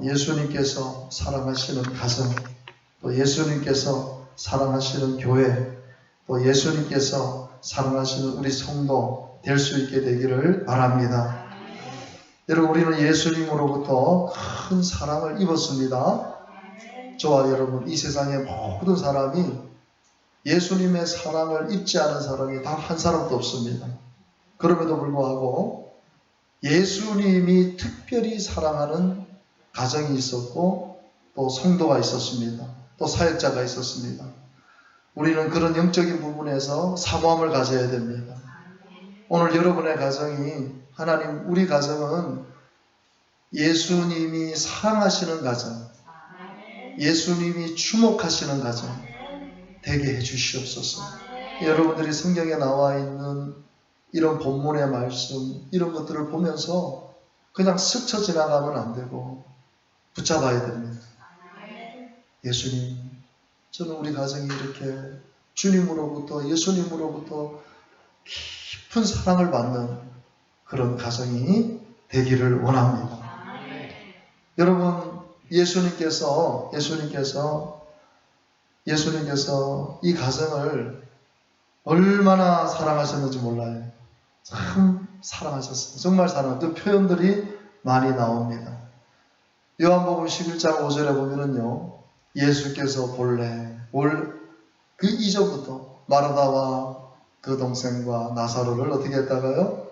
예수님께서 사랑하시는 가정, 또 예수님께서 사랑하시는 교회, 또 예수님께서 사랑하시는 우리 성도 될 수 있게 되기를 바랍니다. 여러분, 우리는 예수님으로부터 큰 사랑을 입었습니다. 저와 여러분, 이 세상의 모든 사람이 예수님의 사랑을 입지 않은 사람이 단 한 사람도 없습니다. 그럼에도 불구하고 예수님이 특별히 사랑하는 가정이 있었고 또 성도가 있었습니다. 또 사역자가 있었습니다. 우리는 그런 영적인 부분에서 사모함을 가져야 됩니다. 오늘 여러분의 가정이 하나님, 우리 가정은 예수님이 사랑하시는 가정, 예수님이 주목하시는 가정 되게 해주시옵소서. 여러분들이 성경에 나와 있는 이런 본문의 말씀, 이런 것들을 보면서 그냥 스쳐 지나가면 안 되고 붙잡아야 됩니다. 예수님, 저는 우리 가정이 이렇게 주님으로부터, 예수님으로부터 깊은 사랑을 받는 그런 가정이 되기를 원합니다. 여러분, 예수님께서 이 가정을 얼마나 사랑하셨는지 몰라요. 참 사랑하셨어요. 정말 사랑하셨어요. 그 표현들이 많이 나옵니다. 요한복음 11장 5절에 보면은요, 예수께서 본래 그 이전부터 마르다와 그 동생과 나사로를 어떻게 했다가요?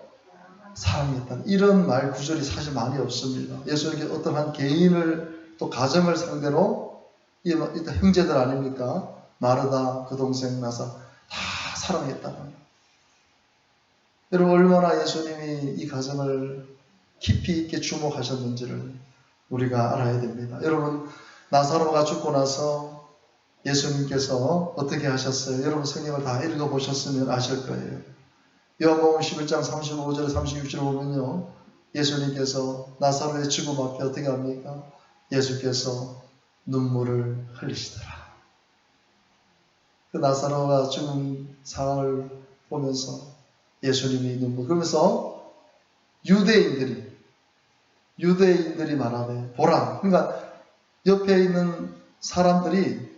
사랑했다. 이런 말 구절이 사실 많이 없습니다. 예수님께 어떤 한 개인을 또 가정을 상대로 이 형제들 아닙니까? 마르다, 그 동생, 나사 다 사랑했다는 거예요. 여러분, 얼마나 예수님이 이 가정을 깊이 있게 주목하셨는지를 우리가 알아야 됩니다. 여러분, 나사로가 죽고 나서 예수님께서 어떻게 하셨어요? 여러분 성경을 다 읽어보셨으면 아실 거예요. 요한복음 11장 35절에 36절을 보면요, 예수님께서 나사로의 죽음 앞에 어떻게 합니까? 예수께서 눈물을 흘리시더라. 그 나사로가 죽은 상황을 보면서 예수님이 눈물, 그러면서 유대인들이 말하네, 보라. 그러니까 옆에 있는 사람들이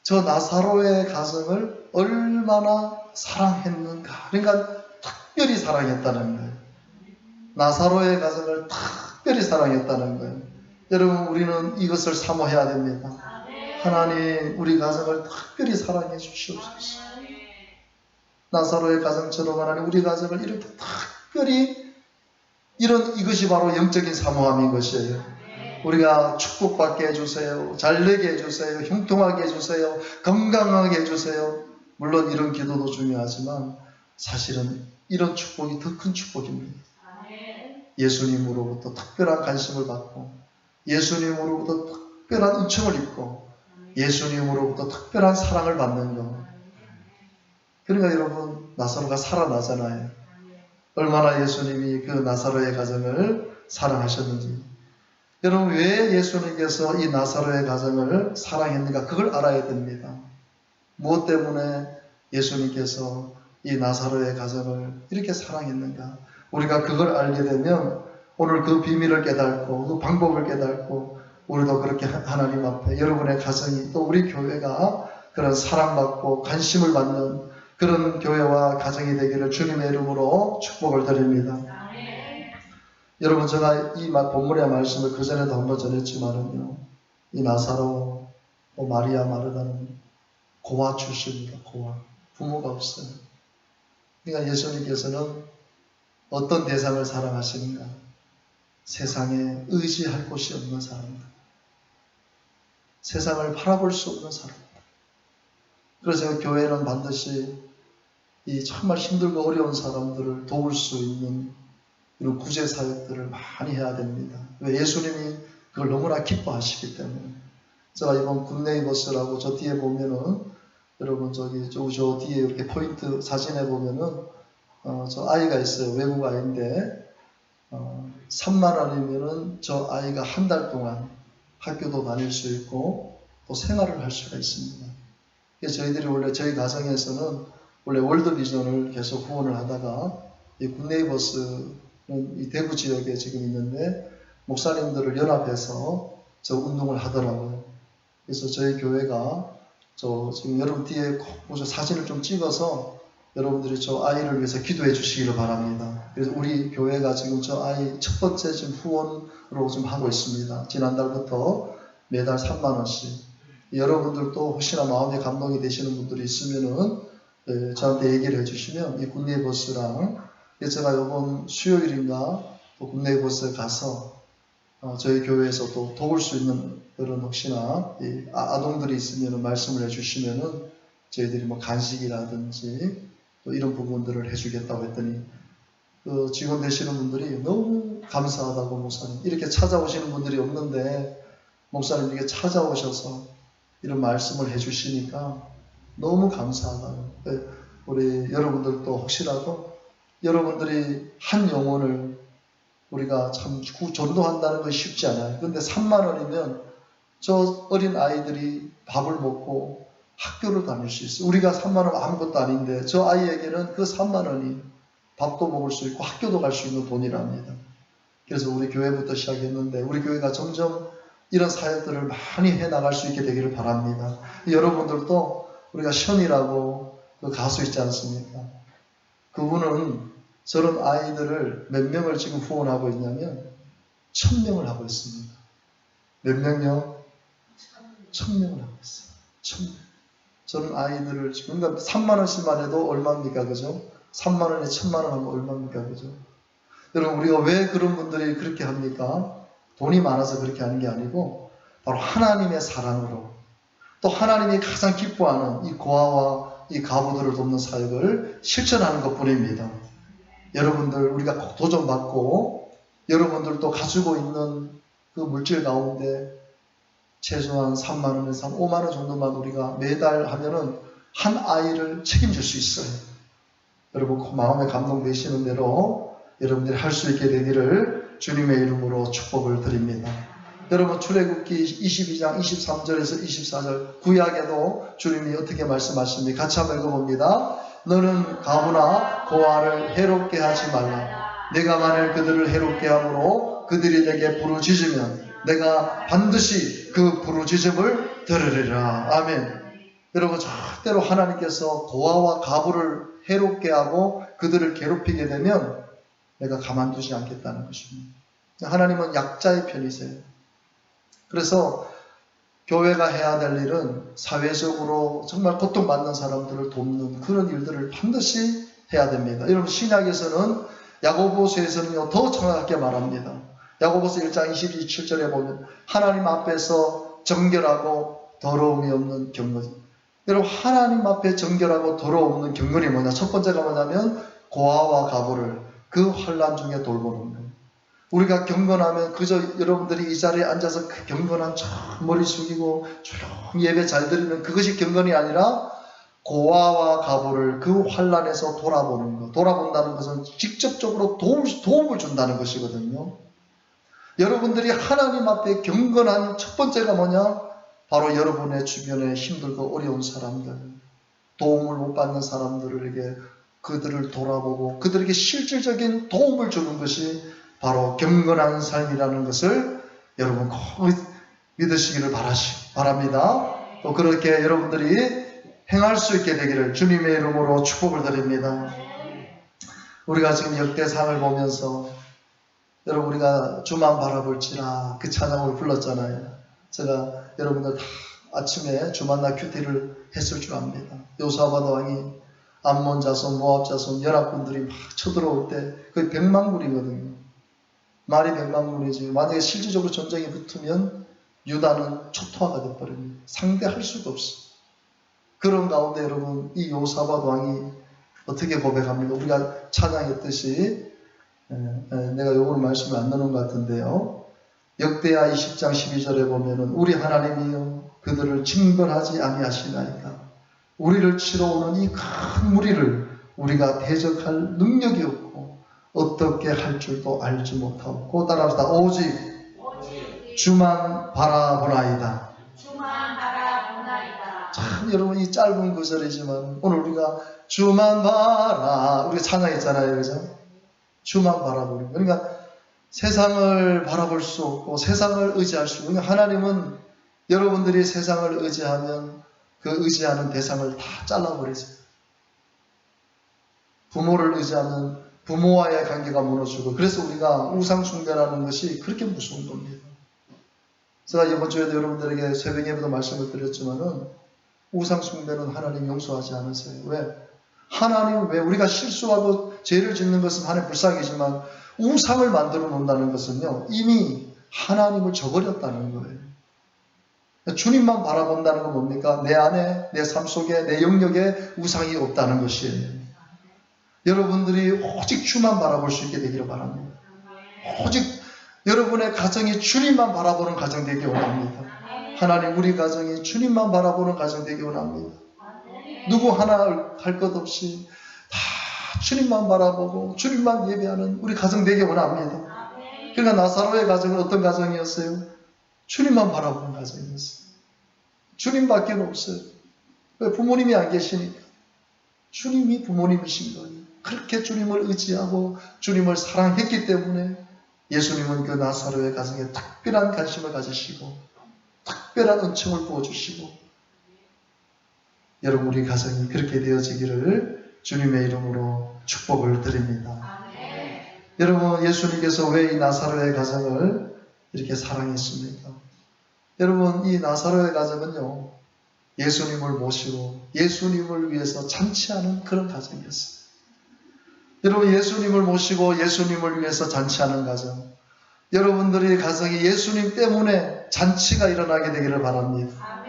저 나사로의 가정을 얼마나 사랑했는가. 그러니까 특별히 사랑했다는 거예요. 나사로의 가정을 특별히 사랑했다는 거예요. 여러분, 우리는 이것을 사모해야 됩니다. 하나님, 우리 가정을 특별히 사랑해 주시옵소서. 나사로의 가정처럼 하나님, 우리 가정을 이렇게 특별히, 이것이 바로 영적인 사모함인 것이에요. 우리가 축복받게 해주세요. 잘되게 해주세요. 형통하게 해주세요. 건강하게 해주세요. 물론 이런 기도도 중요하지만 사실은 이런 축복이 더 큰 축복입니다. 예수님으로부터 특별한 관심을 받고, 예수님으로부터 특별한 은총을 입고, 예수님으로부터 특별한 사랑을 받는 것. 그러니까 여러분, 나사로가 살아나잖아요. 얼마나 예수님이 그 나사로의 가정을 사랑하셨는지. 여러분, 왜 예수님께서 이 나사로의 가정을 사랑했는가? 그걸 알아야 됩니다. 무엇 때문에 예수님께서 이 나사로의 가정을 이렇게 사랑했는가? 우리가 그걸 알게 되면 오늘 그 비밀을 깨닫고 그 방법을 깨닫고 우리도 그렇게 하나님 앞에 여러분의 가정이 또 우리 교회가 그런 사랑받고 관심을 받는 그런 교회와 가정이 되기를 주님의 이름으로 축복을 드립니다. 여러분, 제가 이 본문의 말씀을 그 전에도 한번 전했지만은요, 이 나사로, 마리아 마르다는 고아 출신입니다. 고아. 부모가 없어요. 그러니까 예수님께서는 어떤 대상을 사랑하시는가? 세상에 의지할 곳이 없는 사람들. 세상을 바라볼 수 없는 사람들. 그래서 교회는 반드시 이 정말 힘들고 어려운 사람들을 도울 수 있는 이런 구제 사역들을 많이 해야 됩니다. 왜? 예수님이 그걸 너무나 기뻐하시기 때문에. 제가 이번 굿네이버스라고 저 뒤에 보면은, 여러분 저 뒤에 이렇게 포인트 사진에 보면은 저 아이가 있어요. 외국 아이인데 3만 원이면은 저 아이가 한 달 동안 학교도 다닐 수 있고 또 생활을 할 수가 있습니다. 그래서 저희들이 원래 저희 가정에서는 원래 월드비전을 계속 후원을 하다가 이 굿네이버스는 이 대구 지역에 지금 있는데 목사님들을 연합해서 저 운동을 하더라고요. 그래서 저희 교회가 지금 여러분 뒤에 꼭 보셔 사진을 좀 찍어서 여러분들이 저 아이를 위해서 기도해 주시기를 바랍니다. 그래서 우리 교회가 지금 저 아이 첫 번째 지금 후원으로 좀 하고 있습니다. 지난달부터 매달 3만원씩. 여러분들도 혹시나 마음에 감동이 되시는 분들이 있으면은 저한테 얘기를 해주시면 이 굿네이 버스랑 제가 이번 수요일인가 또 굿네이 버스에 가서 저희 교회에서 또 도울 수 있는 그런 혹시나 아동들이 있으면 말씀을 해주시면은 저희들이 뭐 간식이라든지 또 이런 부분들을 해주겠다고 했더니 그 직원 되시는 분들이 너무 감사하다고 목사님 이렇게 찾아오시는 분들이 없는데 목사님 이렇게 찾아오셔서 이런 말씀을 해주시니까 너무 감사하다고. 우리 여러분들도 혹시라도 여러분들이 한 영혼을 우리가 참 전도한다는 것이 쉽지 않아요. 근데 3만 원이면 저 어린 아이들이 밥을 먹고 학교를 다닐 수 있어요. 우리가 3만 원 아무것도 아닌데 저 아이에게는 그 3만 원이 밥도 먹을 수 있고 학교도 갈 수 있는 돈이랍니다. 그래서 우리 교회부터 시작했는데 우리 교회가 점점 이런 사역들을 많이 해나갈 수 있게 되기를 바랍니다. 여러분들도 우리가 션이라고 그 가수 있지 않습니까? 그분은 저런 아이들을 몇 명을 지금 후원하고 있냐면 1000명을 하고 있습니다. 몇 명요? 1000명을 하고 있어요. 1000명. 저런 아이들을 지금 그러니까 3만 원씩만 해도 얼마입니까? 그죠? 3만 원에 1000만 원 하면 얼마입니까? 그죠? 여러분 우리가 왜 그런 분들이 그렇게 합니까? 돈이 많아서 그렇게 하는 게 아니고 바로 하나님의 사랑으로 또 하나님이 가장 기뻐하는 이 고아와 이 가부들을 돕는 사역을 실천하는 것뿐입니다. 여러분들 우리가 꼭 도전받고 여러분들도 가지고 있는 그 물질 가운데 최소한 3만 원에서 5만 원 정도만 우리가 매달 하면은 한 아이를 책임질 수 있어요. 여러분 그 마음에 감동되시는 대로 여러분들이 할 수 있게 되기를 주님의 이름으로 축복을 드립니다. 여러분 출애굽기 22장 23절에서 24절 구약에도 주님이 어떻게 말씀하십니까? 같이 한번 읽어봅니다. 너는 가부나 고아를 해롭게 하지 말라. 내가 만일 그들을 해롭게 함으로 그들이 내게 부르짖으면 내가 반드시 그 부르짖음을 들으리라. 아멘. 여러분 절대로 하나님께서 고아와 가부를 해롭게 하고 그들을 괴롭히게 되면 내가 가만두지 않겠다는 것입니다. 하나님은 약자의 편이세요. 그래서 교회가 해야 될 일은 사회적으로 정말 고통받는 사람들을 돕는 그런 일들을 반드시 해야 됩니다. 여러분 신약에서는 야고보서에서는요 더 정확하게 말합니다. 야고보서 1장 27절에 보면 하나님 앞에서 정결하고 더러움이 없는 경건. 여러분 하나님 앞에 정결하고 더러움 없는 경건이 뭐냐? 첫 번째가 뭐냐면 고아와 가부를 그 환난 중에 돌보는 거예요. 우리가 경건하면 그저 여러분들이 이 자리에 앉아서 그 경건한 머리 숙이고 조용히 예배 잘 드리면 그것이 경건이 아니라 고아와 가부를 그 환난에서 돌아보는 것. 돌아본다는 것은 직접적으로 도움을 준다는 것이거든요. 여러분들이 하나님 앞에 경건한 첫 번째가 뭐냐? 바로 여러분의 주변에 힘들고 어려운 사람들, 도움을 못 받는 사람들에게 그들을 돌아보고 그들에게 실질적인 도움을 주는 것이 바로 경건한 삶이라는 것을 여러분 꼭 믿으시기를 바랍니다. 또 그렇게 여러분들이 행할 수 있게 되기를 주님의 이름으로 축복을 드립니다. 우리가 지금 역대상을 보면서 여러분 우리가 주만 바라볼지라 그 찬양을 불렀잖아요. 제가 여러분들 다 아침에 주만나 큐티를 했을 줄 압니다. 여호사밧 왕이 암몬 자손, 모압 자손, 연합군들이 막 쳐들어올 때 거의 100만군이거든요. 말이 100만군이지. 만약에 실질적으로 전쟁이 붙으면 유다는 초토화가 돼버립니다. 상대할 수가 없어. 그런 가운데 여러분 이 여호사밧 왕이 어떻게 고백합니까? 우리가 찬양했듯이 내가 요거는 말씀을 안 나눈 것 같은데요. 역대하 20장 12절에 보면은 우리 하나님이여 그들을 징벌하지 아니하시나이까. 우리를 치러 오는 이 큰 무리를 우리가 대적할 능력이 없고 어떻게 할 줄도 알지 못하고 따라합시다. 오직 주만 바라보나이다. 참 여러분 이 짧은 구절이지만 오늘 우리가 주만 바라 우리가 찬양했잖아요. 그죠? 주만 바라보는 그러니까 세상을 바라볼 수 없고 세상을 의지할 수 없고, 하나님은 여러분들이 세상을 의지하면 그 의지하는 대상을 다 잘라버리세요. 부모를 의지하면 부모와의 관계가 무너지고, 그래서 우리가 우상숭배라는 것이 그렇게 무서운 겁니다. 제가 이번 주에도 여러분들에게 새벽 예배도 말씀을 드렸지만은 우상숭배는 하나님 용서하지 않으세요. 왜? 하나님, 왜 우리가 실수하고 죄를 짓는 것은 하나님 불쌍이지만 우상을 만들어 놓는다는 것은요, 이미 하나님을 저버렸다는 거예요. 주님만 바라본다는 건 뭡니까? 내 안에, 내 삶 속에, 내 영역에 우상이 없다는 것이에요. 여러분들이 오직 주만 바라볼 수 있게 되기를 바랍니다. 오직 여러분의 가정이 주님만 바라보는 가정 되기 원합니다. 하나님, 우리 가정이 주님만 바라보는 가정 되기 원합니다. 누구 하나 할 것 없이 다 주님만 바라보고 주님만 예배하는 우리 가정 되기 원합니다. 그러니까 나사로의 가정은 어떤 가정이었어요? 주님만 바라보는 가정이었어요. 주님밖에 없어요. 왜? 부모님이 안 계시니까. 주님이 부모님이신 거예요. 그렇게 주님을 의지하고 주님을 사랑했기 때문에 예수님은 그 나사로의 가정에 특별한 관심을 가지시고 특별한 은총을 부어주시고, 여러분 우리 가정이 그렇게 되어지기를 주님의 이름으로 축복을 드립니다. 여러분, 예수님께서 왜 이 나사로의 가정을 이렇게 사랑했습니까? 여러분, 이 나사로의 가정은요, 예수님을 모시고 예수님을 위해서 잔치하는 그런 가정이었어요. 여러분, 예수님을 모시고 예수님을 위해서 잔치하는 가정, 여러분들의 가정이 예수님 때문에 잔치가 일어나게 되기를 바랍니다.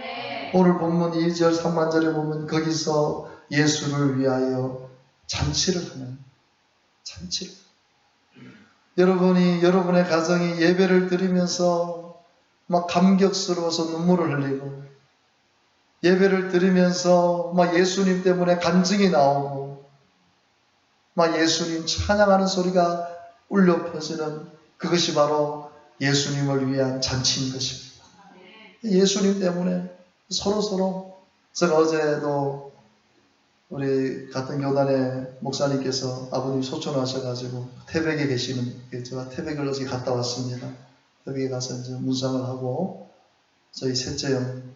오늘 본문 2절 3만절에 보면 거기서 예수를 위하여 잔치를 하는, 잔치를. 여러분이, 여러분의 가정이 예배를 드리면서 막 감격스러워서 눈물을 흘리고, 예배를 드리면서 막 예수님 때문에 간증이 나오고, 막 예수님 찬양하는 소리가 울려 퍼지는, 그것이 바로 예수님을 위한 잔치인 것입니다. 예수님 때문에 서로 제가 어제도 우리 같은 교단의 목사님께서 아버님 소천하셔가지고 태백에 계시는, 제가 태백을 어제 갔다 왔습니다. 태백에 가서 이제 문상을 하고 저희 셋째형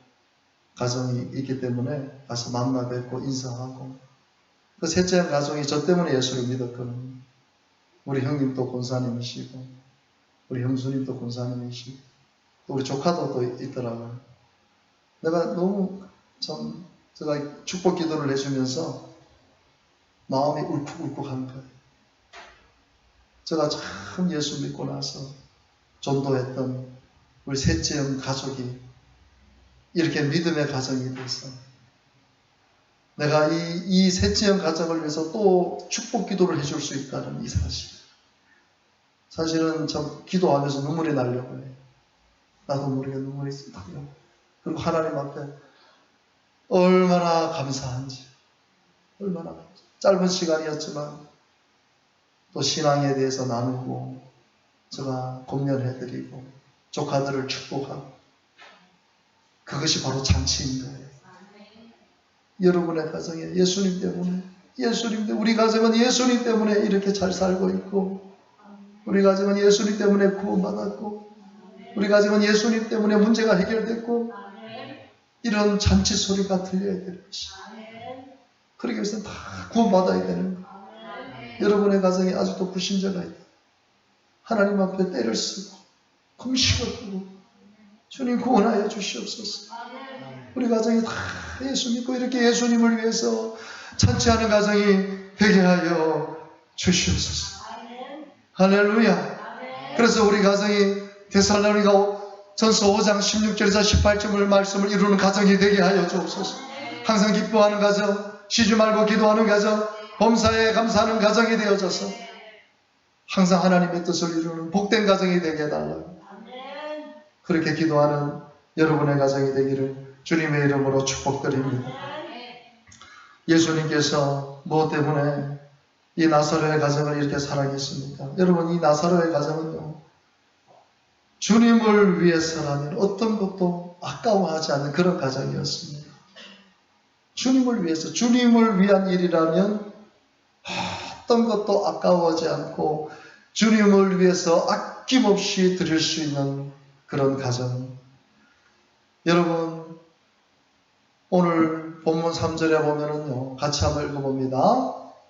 가정이 있기 때문에 가서 만나 뵙고 인사하고, 그 셋째형 가정이 저 때문에 예수를 믿었거든요. 우리 형님도 권사님이시고 우리 형수님도 권사님이시고 또 우리 조카도 또 있더라고요. 내가 너무 참, 제가 축복 기도를 해주면서 마음이 울컥울컥한 거예요. 제가 참 예수 믿고 나서 전도했던 우리 셋째 가족이 이렇게 믿음의 가정이 돼서 내가 이 셋째 가정을 위해서 또 축복 기도를 해줄 수 있다는 이 사실. 사실은 참 기도하면서 눈물이 나려고 해요. 나도 모르게 눈물이 나려고. 그리고 하나님 앞에 얼마나 감사한지, 얼마나 짧은 시간이었지만 또 신앙에 대해서 나누고 제가 공연해드리고 조카들을 축복하고, 그것이 바로 잔치인 거예요. 여러분의 가정에 예수님 때문에, 우리 가정은 예수님 때문에 이렇게 잘 살고 있고, 우리 가정은 예수님 때문에 구원받았고, 우리 가정은 예수님 때문에 문제가 해결됐고, 이런 잔치 소리가 들려야 될 것이다. 그러기 위해서는 다 구원받아야 되는 거예요. 여러분의 가정에 아직도 불신자가 있다. 하나님 앞에 때를 쓰고 금식을 하고 주님 구원하여 주시옵소서. 우리 가정이 다 예수 믿고 이렇게 예수님을 위해서 잔치하는 가정이 되게 하여 주시옵소서. 할렐루야. 그래서 우리 가정이 데살로니가 전서 5장 16절에서 18절 말씀을 이루는 가정이 되게 하여 주옵소서. 항상 기뻐하는 가정, 쉬지 말고 기도하는 가정, 범사에 감사하는 가정이 되어져서 항상 하나님의 뜻을 이루는 복된 가정이 되게 해달라고, 그렇게 기도하는 여러분의 가정이 되기를 주님의 이름으로 축복드립니다. 예수님께서 무엇 때문에 이 나사로의 가정을 이렇게 사랑했습니까? 여러분, 이 나사로의 가정은요, 주님을 위해서라면 어떤 것도 아까워하지 않는 그런 가정이었습니다. 주님을 위해서, 주님을 위한 일이라면 어떤 것도 아까워하지 않고 주님을 위해서 아낌없이 드릴 수 있는 그런 가정. 여러분, 오늘 본문 3절에 보면은요, 같이 한번 읽어봅니다.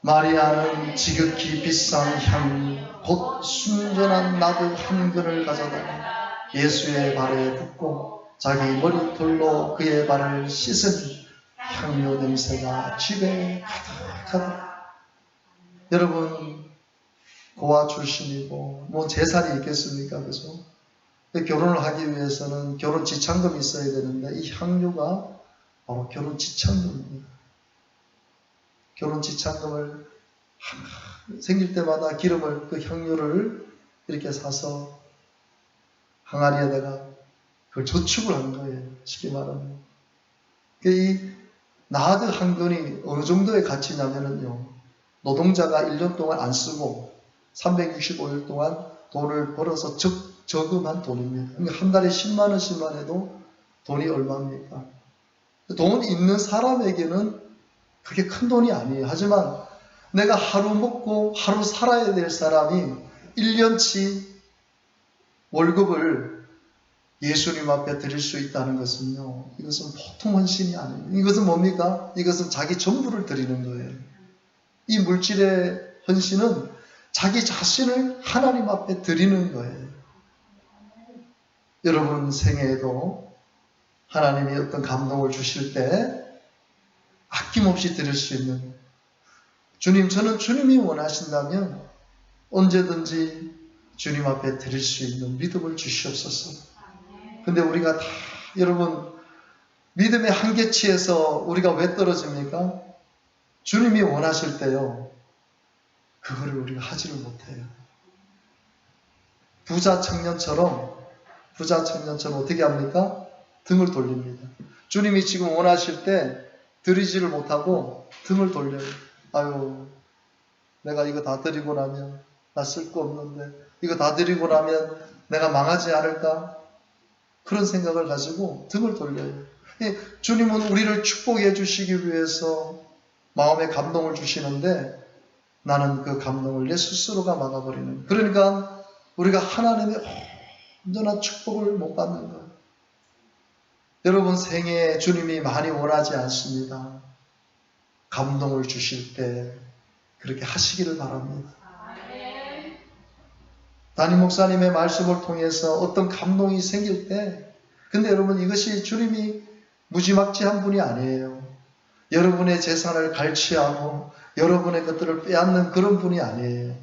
마리아는 지극히 비싼 향, 곧 순전한 나드 한 근을 가져다가 예수의 발에 붓고 자기 머리털로 그의 발을 씻으니 향료 냄새가 집에 가득하다. 여러분, 고아 출신이고 뭐 재산이 있겠습니까? 그죠? 결혼을 하기 위해서는 결혼 지참금이 있어야 되는데 이 향료가 바로 결혼 지참금입니다. 결혼 지참금을 생길 때마다 기름을, 그 향료를 이렇게 사서 항아리에다가 그걸 저축을 한 거예요. 쉽게 말하면. 이 나드 한 근이 어느 정도의 가치냐면요, 노동자가 1년 동안 안 쓰고 365일 동안 돈을 벌어서 저금한 돈입니다. 그러니까 한 달에 10만 원씩만 해도 돈이 얼마입니까? 돈 있는 사람에게는 그게 큰 돈이 아니에요. 하지만 내가 하루 먹고 하루 살아야 될 사람이 1년치 월급을 예수님 앞에 드릴 수 있다는 것은요, 이것은 보통 헌신이 아닙니다. 이것은 뭡니까? 이것은 자기 전부를 드리는 거예요. 이 물질의 헌신은 자기 자신을 하나님 앞에 드리는 거예요. 여러분 생애에도 하나님이 어떤 감동을 주실 때 아낌없이 드릴 수 있는, 주님, 저는 주님이 원하신다면 언제든지 주님 앞에 드릴 수 있는 믿음을 주시옵소서. 근데 우리가 다, 여러분, 믿음의 한계치에서 우리가 왜 떨어집니까? 주님이 원하실 때요, 그거를 우리가 하지를 못해요. 부자 청년처럼 어떻게 합니까? 등을 돌립니다. 주님이 지금 원하실 때 드리지를 못하고 등을 돌려요. 아유, 내가 이거 다 드리고 나면 나 쓸 거 없는데, 이거 다 드리고 나면 내가 망하지 않을까? 그런 생각을 가지고 등을 돌려요. 주님은 우리를 축복해 주시기 위해서 마음에 감동을 주시는데 나는 그 감동을 내 스스로가 막아버리는, 그러니까 우리가 하나님의 온전한 축복을 못 받는 거예요. 여러분 생애에 주님이 많이 원하지 않습니다. 감동을 주실 때 그렇게 하시기를 바랍니다. 담임 목사님의 말씀을 통해서 어떤 감동이 생길 때, 근데 여러분 이것이 주님이 무지막지한 분이 아니에요. 여러분의 재산을 갈취하고 여러분의 것들을 빼앗는 그런 분이 아니에요.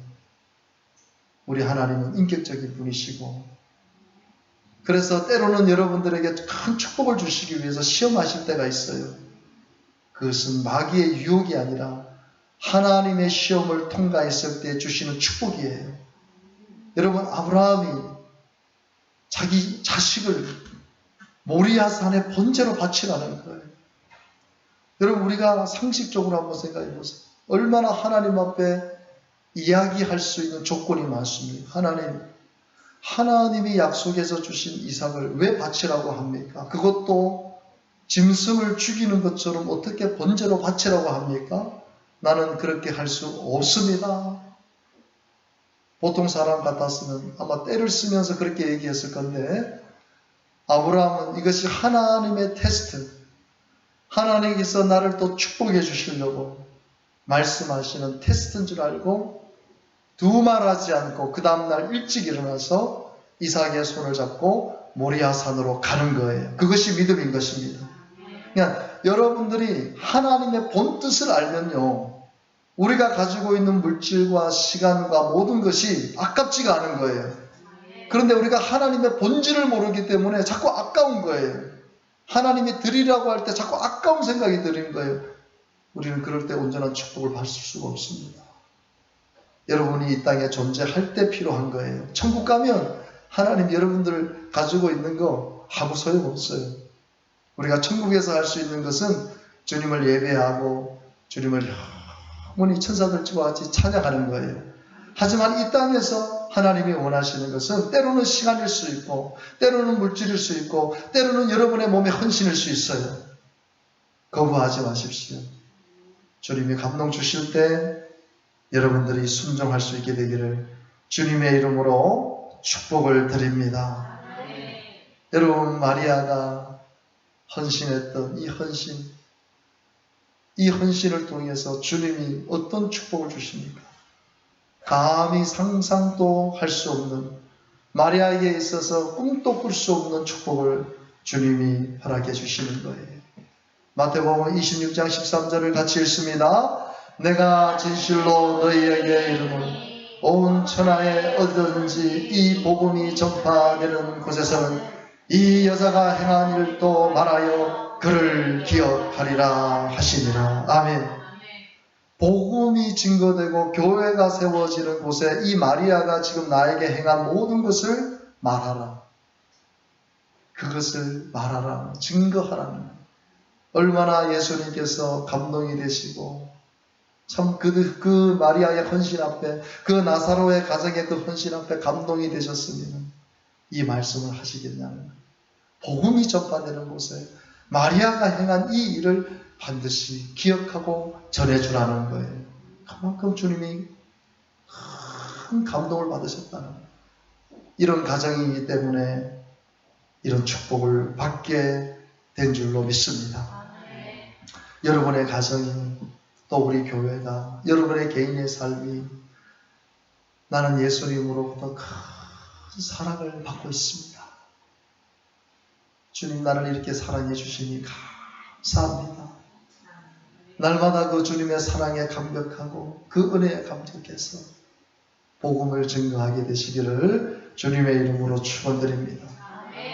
우리 하나님은 인격적인 분이시고, 그래서 때로는 여러분들에게 큰 축복을 주시기 위해서 시험하실 때가 있어요. 그것은 마귀의 유혹이 아니라 하나님의 시험을 통과했을 때 주시는 축복이에요. 여러분, 아브라함이 자기 자식을 모리아 산에 번제로 바치라는 거예요. 여러분, 우리가 상식적으로 한번 생각해 보세요. 얼마나 하나님 앞에 이야기할 수 있는 조건이 많습니까? 하나님이 약속해서 주신 이삭을 왜 바치라고 합니까? 그것도 짐승을 죽이는 것처럼 어떻게 번제로 바치라고 합니까? 나는 그렇게 할 수 없습니다. 보통 사람 같았으면 아마 때를 쓰면서 그렇게 얘기했을 건데, 아브라함은 이것이 하나님의 테스트, 하나님께서 나를 또 축복해 주시려고 말씀하시는 테스트인 줄 알고 두말하지 않고 그 다음날 일찍 일어나서 이삭의 손을 잡고 모리아 산으로 가는 거예요. 그것이 믿음인 것입니다. 그러니까 여러분들이 하나님의 본뜻을 알면요, 우리가 가지고 있는 물질과 시간과 모든 것이 아깝지가 않은 거예요. 그런데 우리가 하나님의 본질을 모르기 때문에 자꾸 아까운 거예요. 하나님이 드리라고 할 때 자꾸 아까운 생각이 드는 거예요. 우리는 그럴 때 온전한 축복을 받을 수가 없습니다. 여러분이 이 땅에 존재할 때 필요한 거예요. 천국 가면 하나님 여러분들 가지고 있는 거 아무 소용없어요. 우리가 천국에서 할 수 있는 것은 주님을 예배하고 주님을 영원히 천사들과 같이 찬양하는 거예요. 하지만 이 땅에서 하나님이 원하시는 것은 때로는 시간일 수 있고, 때로는 물질일 수 있고, 때로는 여러분의 몸에 헌신일 수 있어요. 거부하지 마십시오. 주님이 감동 주실 때 여러분들이 순종할 수 있게 되기를 주님의 이름으로 축복을 드립니다. 여러분, 마리아가 헌신했던 이 헌신을 통해서 주님이 어떤 축복을 주십니까? 감히 상상도 할 수 없는, 마리아에게 있어서 꿈도 꿀 수 없는 축복을 주님이 허락해 주시는 거예요. 마태복음 26장 13절을 같이 읽습니다. 내가 진실로 너희에게 이르노니 온 천하에 어디든지 이 복음이 전파되는 곳에서는 이 여자가 행한 일도 말하여 그를 기억하리라 하시니라. 아멘. 복음이 증거되고 교회가 세워지는 곳에 이 마리아가 지금 나에게 행한 모든 것을 말하라. 그것을 말하라. 증거하라는. 얼마나 예수님께서 감동이 되시고 참 그 마리아의 헌신 앞에, 그 나사로의 가정의 그 헌신 앞에 감동이 되셨으면 이 말씀을 하시겠냐는 거예요. 복음이 전파되는 곳에 마리아가 행한 이 일을 반드시 기억하고 전해주라는 거예요. 그만큼 주님이 큰 감동을 받으셨다는 거예요. 이런 가정이기 때문에 이런 축복을 받게 된 줄로 믿습니다. 여러분의 가정이, 또 우리 교회가, 여러분의 개인의 삶이 나는 예수님으로부터 큰 사랑을 받고 있습니다. 주님, 나를 이렇게 사랑해 주시니 감사합니다. 날마다 그 주님의 사랑에 감격하고 그 은혜에 감격해서 복음을 증거하게 되시기를 주님의 이름으로 축원드립니다.